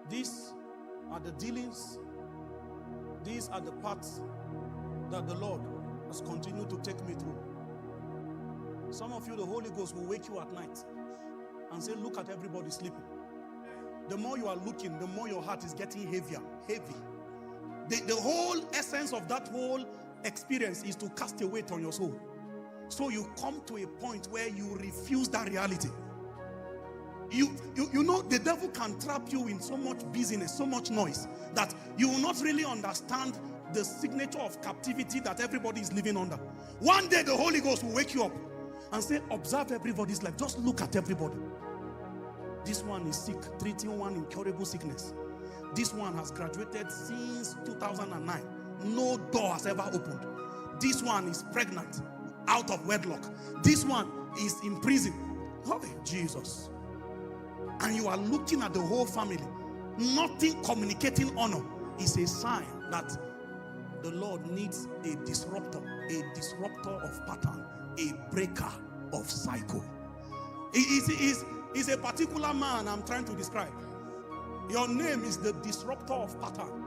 These are the dealings. These are the paths that the Lord has continued to take me through. Some of you, the Holy Ghost will wake you at night and say, look at everybody sleeping. The more you are looking, the more your heart is getting heavier, heavy. The whole essence of that whole experience is to cast a weight on your soul. So you come to a point where you refuse that reality. You know, the devil can trap you in so much busyness, so much noise, that you will not really understand the signature of captivity that everybody is living under. One day the Holy Ghost will wake you up and say, observe everybody's life. Just look at everybody. This one is sick, treating one incurable sickness. This one has graduated since 2009. No door has ever opened. This one is pregnant, out of wedlock. This one is in prison. Oh, Jesus. And you are looking at the whole family. Nothing communicating honor is a sign that the Lord needs a disruptor of pattern, a breaker of cycle. Is a particular man I'm trying to describe. Your name is the disruptor of pattern.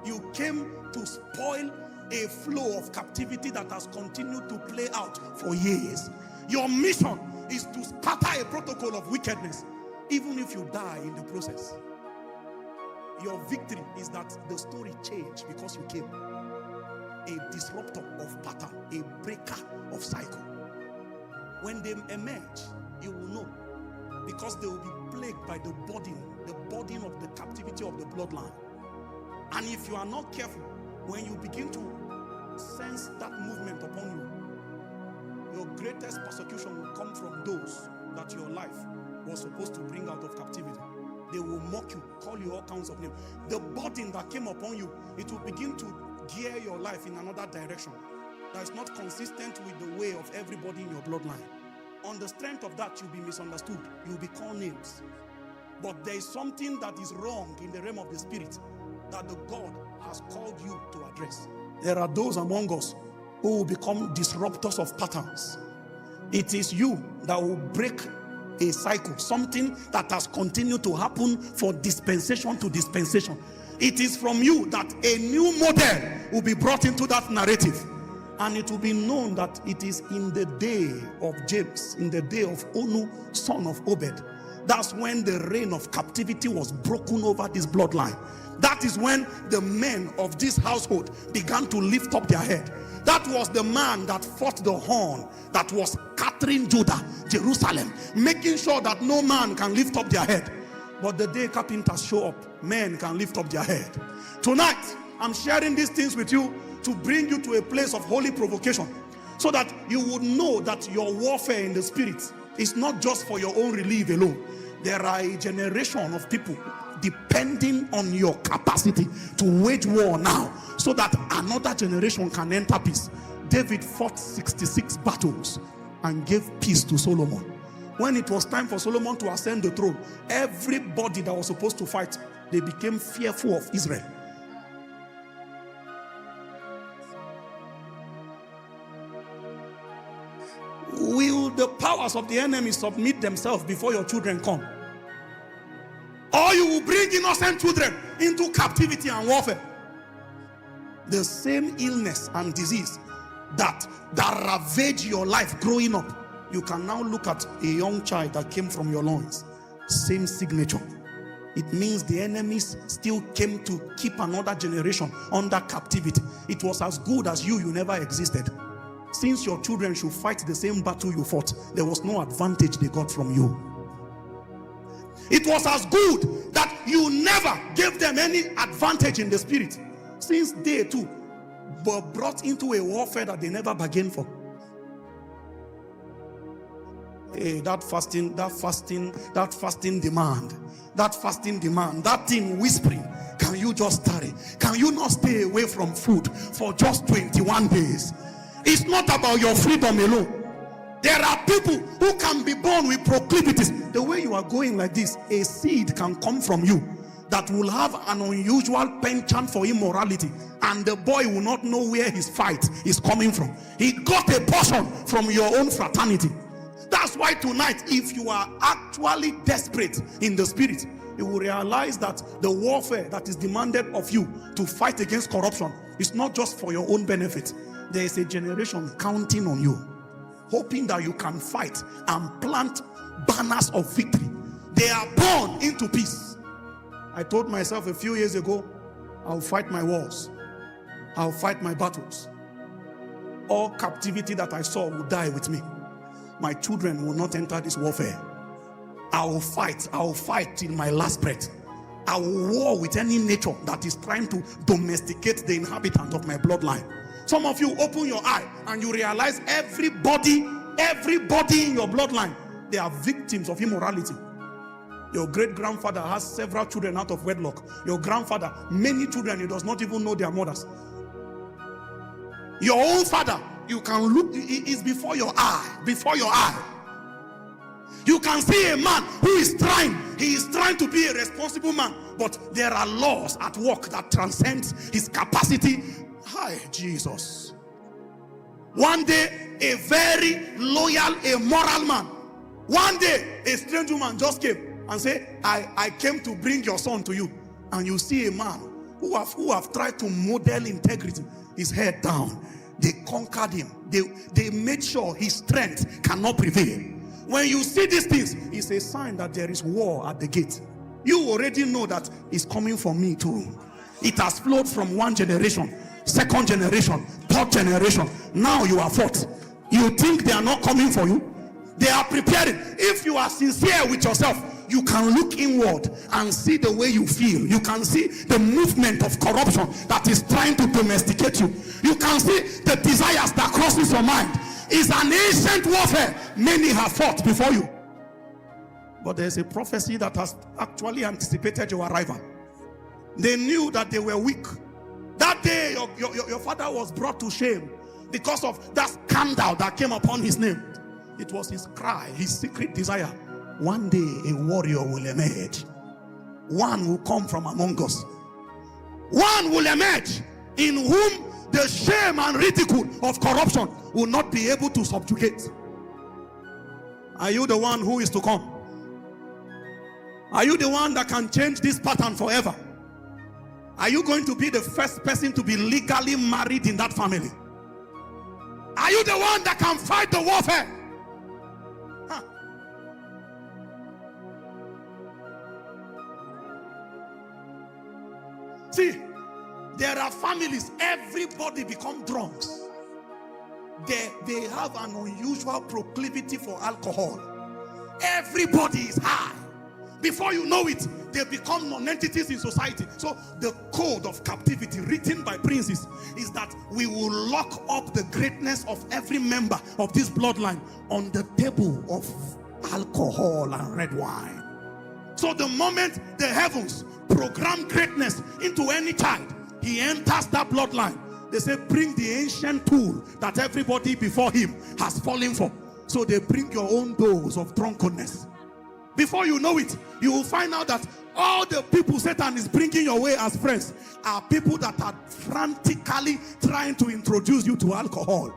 You came to spoil a flow of captivity that has continued to play out for years. Your mission is to scatter a protocol of wickedness, even if you die in the process. Your victory is that the story changed because you came. A disruptor of pattern, a breaker of cycle. When they emerge, you will know, because they will be plagued by the burden of the captivity of the bloodline. And if you are not careful, when you begin to sense that movement upon you, your greatest persecution will come from those that your life was supposed to bring out of captivity. They will mock you, call you all kinds of names. The burden that came upon you, it will begin to gear your life in another direction that is not consistent with the way of everybody in your bloodline. On the strength of that, you'll be misunderstood. You'll be called names. But there is something that is wrong in the realm of the spirit that the God has called you to address. There are those among us who will become disruptors of patterns. It is you that will break a cycle, something that has continued to happen for dispensation to dispensation. It is from you that a new model will be brought into that narrative. And it will be known that it is in the day of James, in the day of Onu, son of Obed. That's when the reign of captivity was broken over this bloodline. That is when the men of this household began to lift up their head. That was the man that fought the horn that was scattering Judah, Jerusalem, making sure that no man can lift up their head. But the day carpenters show up, men can lift up their head. Tonight, I'm sharing these things with you to bring you to a place of holy provocation, so that you would know that your warfare in the spirit is not just for your own relief alone. There are a generation of people depending on your capacity to wage war now, so that another generation can enter peace. David fought 66 battles and gave peace to Solomon. When it was time for Solomon to ascend the throne, everybody that was supposed to fight, they became fearful of Israel. Will the powers of the enemy submit themselves before your children come? Or you will bring innocent children into captivity and warfare? The same illness and disease that ravaged your life growing up, you can now look at a young child that came from your loins. Same signature. It means the enemies still came to keep another generation under captivity. It was as good as you never existed. Since your children should fight the same battle you fought, there was no advantage they got from you. It was as good that you never gave them any advantage in the spirit, since they too were brought into a warfare that they never bargained for. Hey, that fasting demand, that thing whispering, can you just tarry? Can you not stay away from food for just 21 days? It's not about your freedom alone. There are people who can be born with proclivities. The way you are going like this, a seed can come from you that will have an unusual penchant for immorality, and the boy will not know where his fight is coming from. He got a portion from your own fraternity. That's That's why tonight, if you are actually desperate in the spirit, you will realize that the warfare that is demanded of you to fight against corruption is not just for your own benefit. There is a generation counting on you, hoping that you can fight and plant banners of victory. They are born into peace. I told myself a few years ago, I'll fight my wars. I'll fight my battles. All captivity that I saw will die with me. My children will not enter this warfare. I will fight till my last breath. I will war with any nature that is trying to domesticate the inhabitant of my bloodline. Some of you open your eye and you realize everybody in your bloodline, they are victims of immorality. Your great-grandfather has several children out of wedlock. Your grandfather, many children, he does not even know their mothers. Your own father, you can look, it is before your eye. Before your eye. You can see a man who is trying. He is trying to be a responsible man. But there are laws at work that transcend his capacity. Hi, Jesus. One day, a very loyal, a moral man. One day, a strange woman just came and said, I came to bring your son to you. And you see a man who have tried to model integrity, his head down. They conquered him. They made sure his strength cannot prevail. When you see these things, it's a sign that there is war at the gate. You already know that it's coming from me too. It has flowed from one generation, second generation, third generation. Now you are fourth. You think they are not coming for you? They are preparing. If you are sincere with yourself, you can look inward and see the way you feel. You can see the movement of corruption that is trying to domesticate you. You can see the desires that crosses your mind. It's an ancient warfare. Many have fought before you. But there's a prophecy that has actually anticipated your arrival. They knew that they were weak. That day your father was brought to shame because of that scandal that came upon his name. It was his cry, his secret desire. One day a warrior will emerge. One will come from among us. One will emerge in whom the shame and ridicule of corruption will not be able to subjugate. Are you the one who is to come? Are you the one that can change this pattern forever? Are you going to be the first person to be legally married in that family? Are you the one that can fight the warfare? Huh. See, there are families, everybody become drunks. They have an unusual proclivity for alcohol. Everybody is high. Before you know it, they become non-entities in society. So the code of captivity written by princes is that we will lock up the greatness of every member of this bloodline on the table of alcohol and red wine. So the moment the heavens program greatness into any child, he enters that bloodline. They say, bring the ancient tool that everybody before him has fallen for. So they bring your own dose of drunkenness. Before you know it, you will find out that all the people Satan is bringing your way as friends are people that are frantically trying to introduce you to alcohol.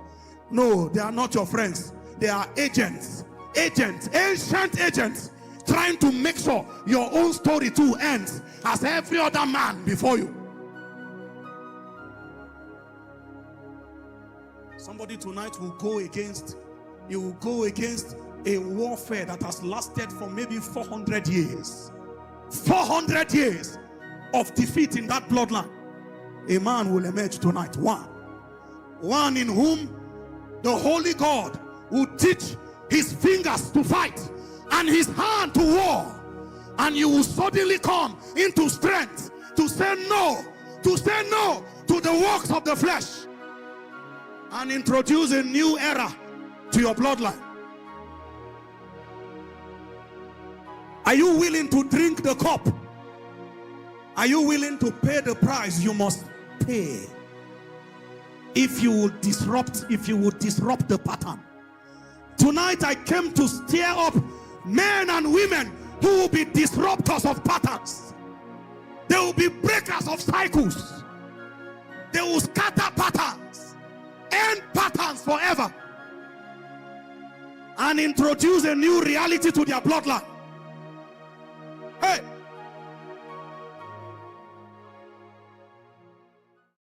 No, they are not your friends. They are agents, ancient agents, trying to make sure your own story too ends as every other man before you. Somebody tonight will go against, you will go against a warfare that has lasted for maybe 400 years. 400 years of defeat in that bloodline. A man will emerge tonight. One in whom the Holy God will teach his fingers to fight and his hand to war. And you will suddenly come into strength to say no to the works of the flesh and introduce a new era to your bloodline. Are you willing to drink the cup? Are you willing to pay the price you must pay? If you will disrupt the pattern. Tonight I came to stir up men and women who will be disruptors of patterns. They will be breakers of cycles. They will scatter patterns, end patterns forever. and introduce a new reality to their bloodline.